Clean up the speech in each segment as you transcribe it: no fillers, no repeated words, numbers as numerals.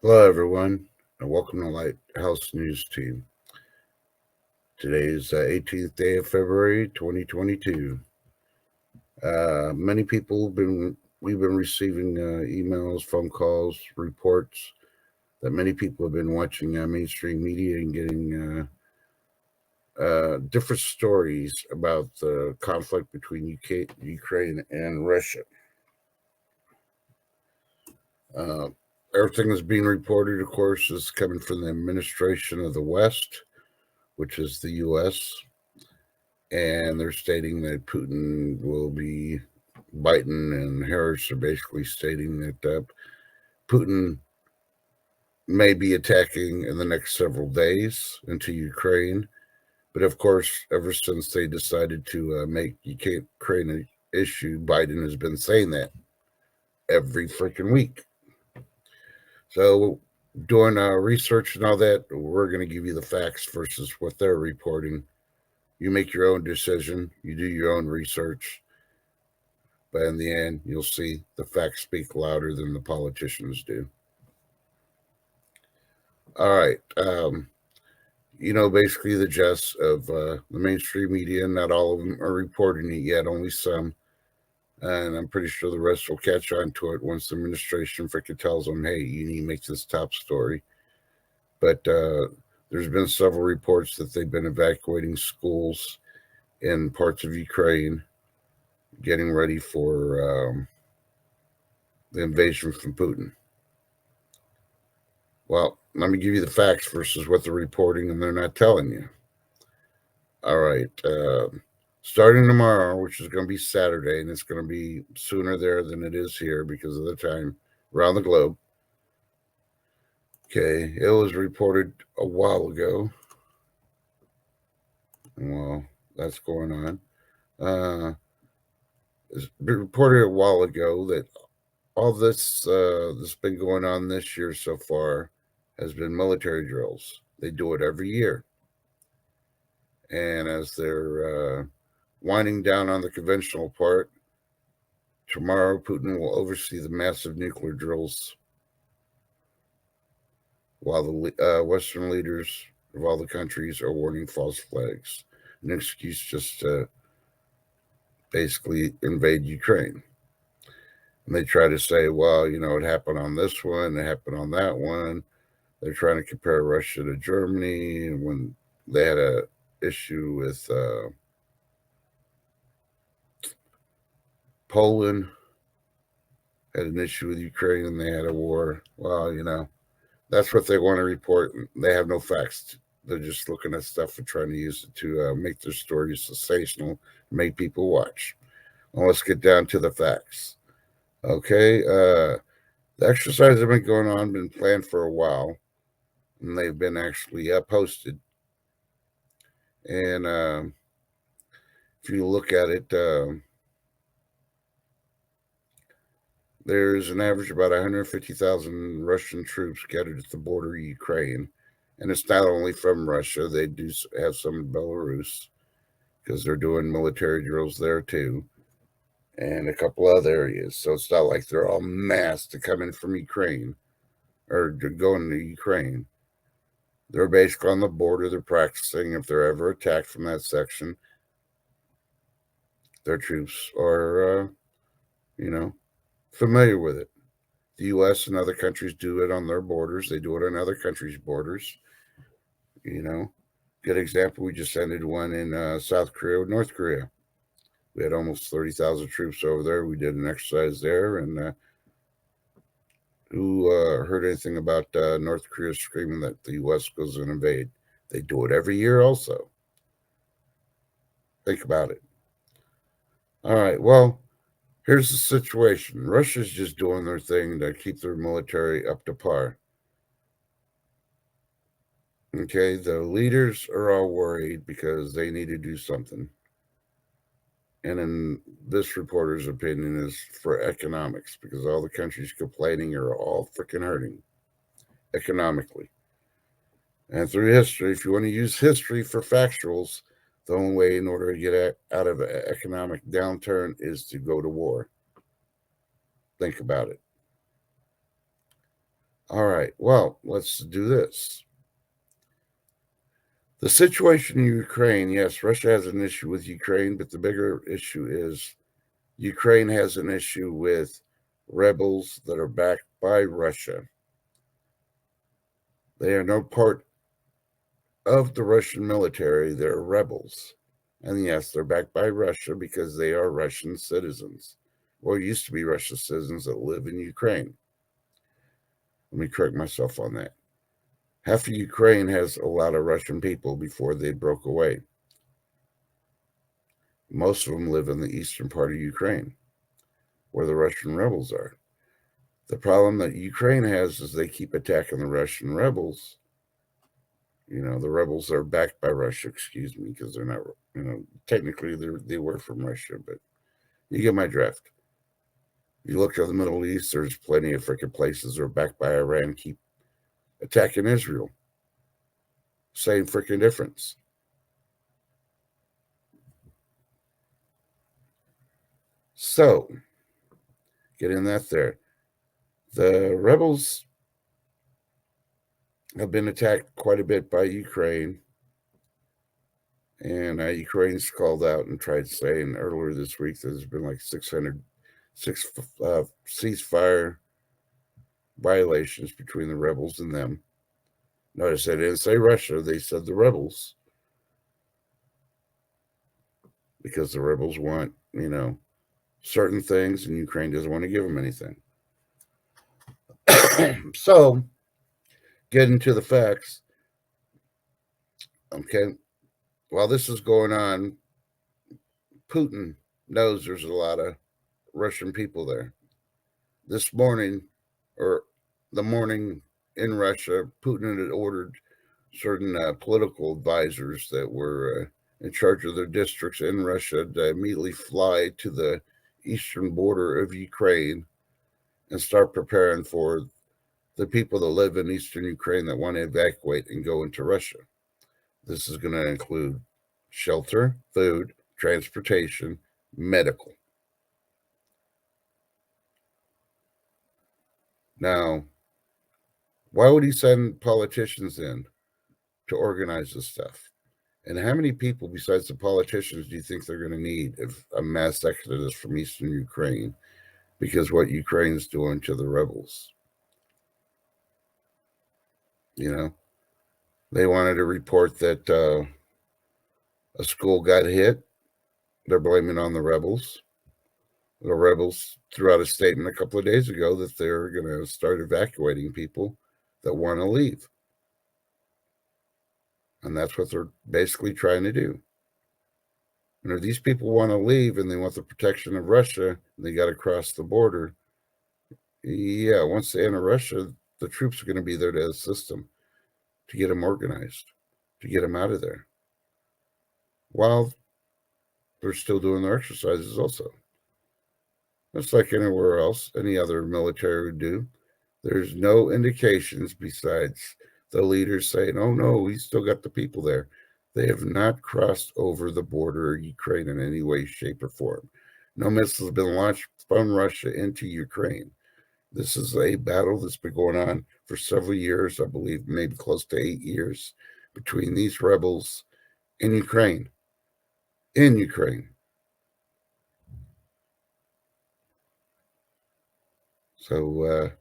Hello, everyone, and welcome to Lighthouse News Team. Today is 18th day of February, 2022. Many people we've been receiving emails, phone calls, reports that many people have been watching mainstream media and getting different stories about the conflict between Ukraine and Russia. Uh, Everything that's being reported, of course, is coming from the administration of the West, which is the U.S., and they're stating that Biden and Harris are basically stating that Putin may be attacking in the next several days into Ukraine. But of course, ever since they decided to make Ukraine an issue, Biden has been saying that every freaking week. So, doing research and all that, we're going to give you the facts versus what they're reporting. You make your own decision, you do your own research, but in the end, you'll see the facts speak louder than the politicians do. All right. Basically the gist of the mainstream media, not all of them are reporting it yet, only some. And I'm pretty sure the rest will catch on to it once the administration freaking tells them, hey, you need to make this top story. But there's been several reports that they've been evacuating schools in parts of Ukraine, getting ready for the invasion from Putin. Well, let me give you the facts versus what they're reporting and they're not telling you. All right. Starting tomorrow, which is going to be Saturday, and it's going to be sooner there than it is here because of the time around the globe. Okay. It was reported a while ago. Well, that's going on. It's been reported a while ago that all this that's been going on this year so far has been military drills. They do it every year. And as they're winding down on the conventional part, tomorrow Putin will oversee the massive nuclear drills while the Western leaders of all the countries are warning false flags. An excuse just to basically invade Ukraine. And they try to say, well, it happened on this one, it happened on that one. They're trying to compare Russia to Germany, and when they had a issue with Poland, had an issue with Ukraine, and they had a war. Well, that's what they want to report. They have no facts. They're just looking at stuff and trying to use it to make their stories sensational, make people watch. Well, let's get down to the facts. Okay, the exercises have been going on, been planned for a while, and they've been actually posted. And if you look at it, there's an average about 150,000 Russian troops gathered at the border of Ukraine. And it's not only from Russia, they do have some in Belarus because they're doing military drills there too, and a couple other areas. So it's not like they're all massed to come in from Ukraine or going to Ukraine. They're basically on the border. They're practicing. If they're ever attacked from that section, their troops are, familiar with it. The U.S. and other countries do it on their borders. They do it on other countries' borders. You know, good example. We just ended one in South Korea with North Korea. We had almost 30,000 troops over there. We did an exercise there, and who heard anything about North Korea screaming that the U.S. goes and invade? They do it every year, also. Think about it. All right. Well, here's the situation. Russia's just doing their thing to keep their military up to par. Okay, the leaders are all worried because they need to do something. And in this reporter's opinion is for economics, because all the countries complaining are all freaking hurting economically. And through history, if you want to use history for factuals, the only way in order to get out of an economic downturn is to go to war. Think about it. All right, well, let's do this. The situation in Ukraine, yes, Russia has an issue with Ukraine, but the bigger issue is Ukraine has an issue with rebels that are backed by Russia. They are no part of the Russian military, they're rebels. And yes, they're backed by Russia because they are Russian citizens, or used to be Russian citizens that live in Ukraine. Let me correct myself on that. Half of Ukraine has a lot of Russian people before they broke away. Most of them live in the eastern part of Ukraine, where the Russian rebels are. The problem that Ukraine has is they keep attacking the Russian rebels. You know, the rebels are backed by Russia, excuse me, because they're not, technically they were from Russia, but you get my drift. You look at the Middle East, there's plenty of freaking places that are backed by Iran, keep attacking Israel. Same freaking difference. So, getting that there. The rebels have been attacked quite a bit by Ukraine. And Ukraine's called out and tried saying earlier this week that there's been like 606 ceasefire violations between the rebels and them. Notice they didn't say Russia, they said the rebels. Because the rebels want, certain things and Ukraine doesn't want to give them anything. So, getting to the facts, okay, while this is going on, Putin knows there's a lot of Russian people there. This morning, or the morning in Russia, Putin had ordered certain political advisors that were in charge of their districts in Russia to immediately fly to the eastern border of Ukraine and start preparing for the people that live in eastern Ukraine that want to evacuate and go into Russia. This is going to include shelter, food, transportation, medical. Now, why would he send politicians in to organize this stuff? And how many people besides the politicians do you think they're going to need if a mass exodus from eastern Ukraine because what Ukraine's doing to the rebels? They wanted to report that a school got hit. They're blaming on the rebels. The rebels threw out a statement a couple of days ago that they're going to start evacuating people that want to leave. And that's what they're basically trying to do. And if these people want to leave and they want the protection of Russia, they got to cross the border. Yeah, once they enter Russia, the troops are going to be there to assist them, to get them organized, to get them out of there. While they're still doing their exercises also. Just like anywhere else, any other military would do. There's no indications besides the leaders saying, oh no, we still got the people there. They have not crossed over the border of Ukraine in any way, shape, or form. No missiles have been launched from Russia into Ukraine. This is a battle that's been going on for several years, I believe maybe close to 8 years, between these rebels in Ukraine. In Ukraine. So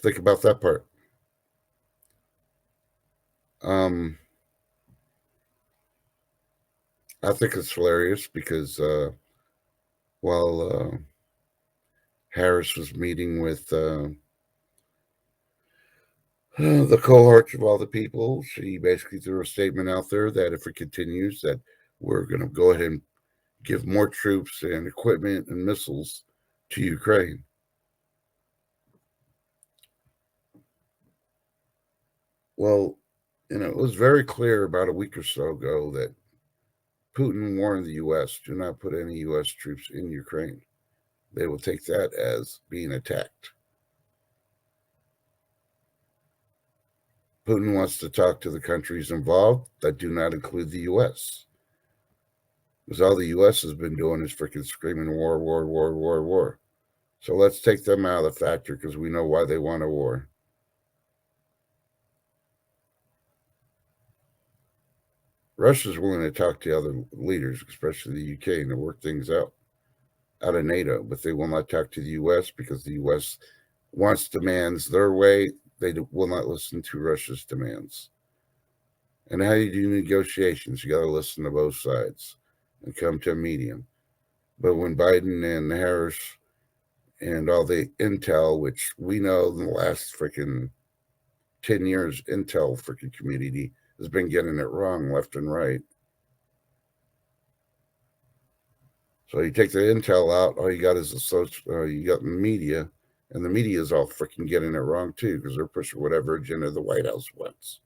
think about that part. I think it's hilarious because while Harris was meeting with the cohorts of all the people, she basically threw a statement out there that if it continues, that we're going to go ahead and give more troops and equipment and missiles to Ukraine. Well, it was very clear about a week or so ago that Putin warned the U.S. do not put any U.S. troops in Ukraine. They will take that as being attacked. Putin wants to talk to the countries involved that do not include the U.S. Because all the U.S. has been doing is freaking screaming war, war, war, war, war. So let's take them out of the factor because we know why they want a war. Russia's willing to talk to other leaders, especially the UK, and to work things out of NATO, but they will not talk to the US because the US wants demands their way. They will not listen to Russia's demands. And how do you do negotiations? You got to listen to both sides and come to a medium. But when Biden and Harris and all the intel, which we know in the last freaking 10 years, intel freaking community has been getting it wrong left and right. So you take the intel out, all you got is you got media, and the media is all freaking getting it wrong too because they're pushing whatever agenda the White House wants.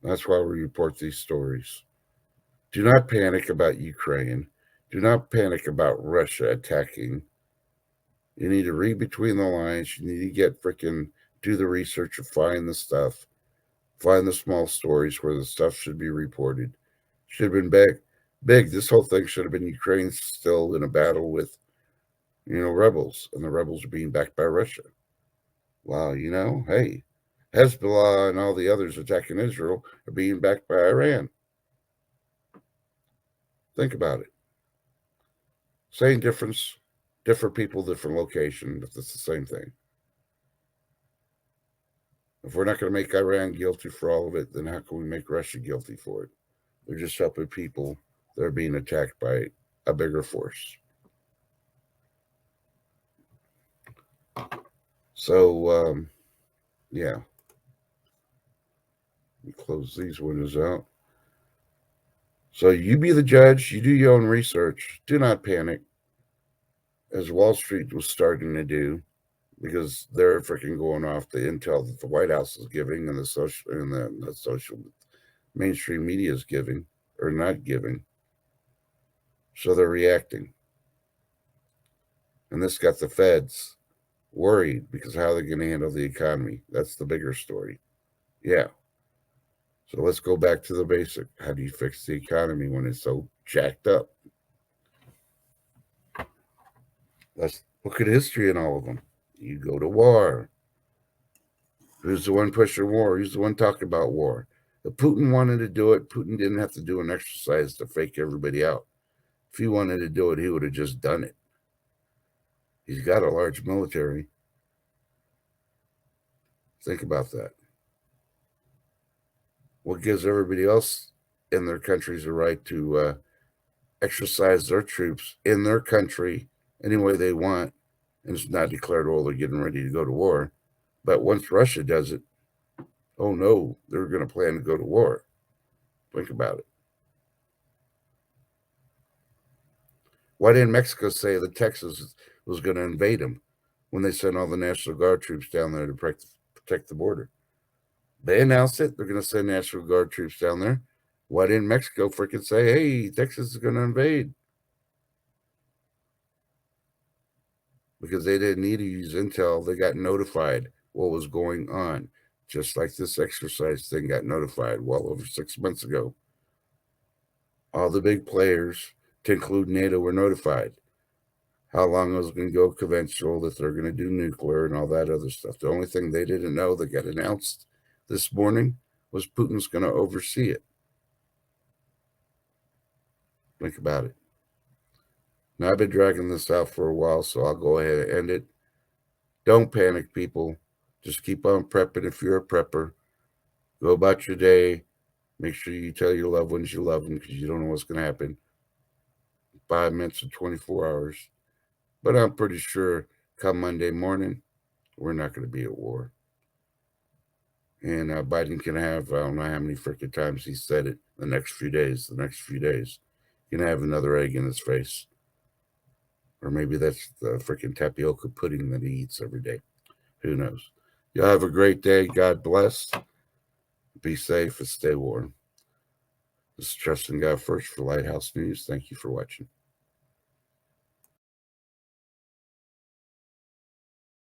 That's why we report these stories. Do not panic about Ukraine. Do not panic about Russia attacking. You need to read between the lines. You need to get freaking do the research and find the stuff. Find the small stories where the stuff should be reported. Should have been big. This whole thing should have been Ukraine still in a battle with, rebels, and the rebels are being backed by Russia. Well, hey, Hezbollah and all the others attacking Israel are being backed by Iran. Think about it. Same difference, different people, different location, but it's the same thing. If we're not going to make Iran guilty for all of it, then how can we make Russia guilty for it? They're just helping people that are being attacked by a bigger force. So, yeah. We close these windows out. So you be the judge. You do your own research. Do not panic, as Wall Street was starting to do, because they're freaking going off the intel that the White House is giving and the social mainstream media is giving or not giving. So they're reacting. And this got the feds worried because how they're going to handle the economy. That's the bigger story. Yeah. So let's go back to the basic. How do you fix the economy when it's so jacked up? Let's look at history in all of them. You go to war. Who's the one pushing war? Who's the one talking about war? If Putin wanted to do it, Putin didn't have to do an exercise to fake everybody out. If he wanted to do it, he would have just done it. He's got a large military. Think about that. What gives everybody else in their countries a right to exercise their troops in their country any way they want, and it's not declared, oh, they're getting ready to go to war. But once Russia does it, oh no, they're going to plan to go to war. Think about it. Why didn't Mexico say that Texas was going to invade them when they sent all the National Guard troops down there to protect the border? They announced it. They're going to send National Guard troops down there. Why didn't Mexico freaking say, hey, Texas is going to invade? Because they didn't need to use intel. They got notified what was going on, just like this exercise thing got notified well over 6 months ago. All the big players, to include NATO, were notified how long it was going to go conventional, that they're going to do nuclear and all that other stuff. The only thing they didn't know that got announced this morning was Putin's going to oversee it. Think about it. Now, I've been dragging this out for a while, so I'll go ahead and end it. Don't panic, people. Just keep on prepping if you're a prepper. Go about your day. Make sure you tell your loved ones you love them because you don't know what's going to happen. 5 minutes or 24 hours. But I'm pretty sure come Monday morning, we're not going to be at war. And Biden can have, I don't know how many freaking times he said it, the next few days. He can have another egg in his face. Or maybe that's the freaking tapioca pudding that he eats every day. Who knows? Y'all have a great day. God bless. Be safe and stay warm. This is Trusting God First for Lighthouse News. Thank you for watching.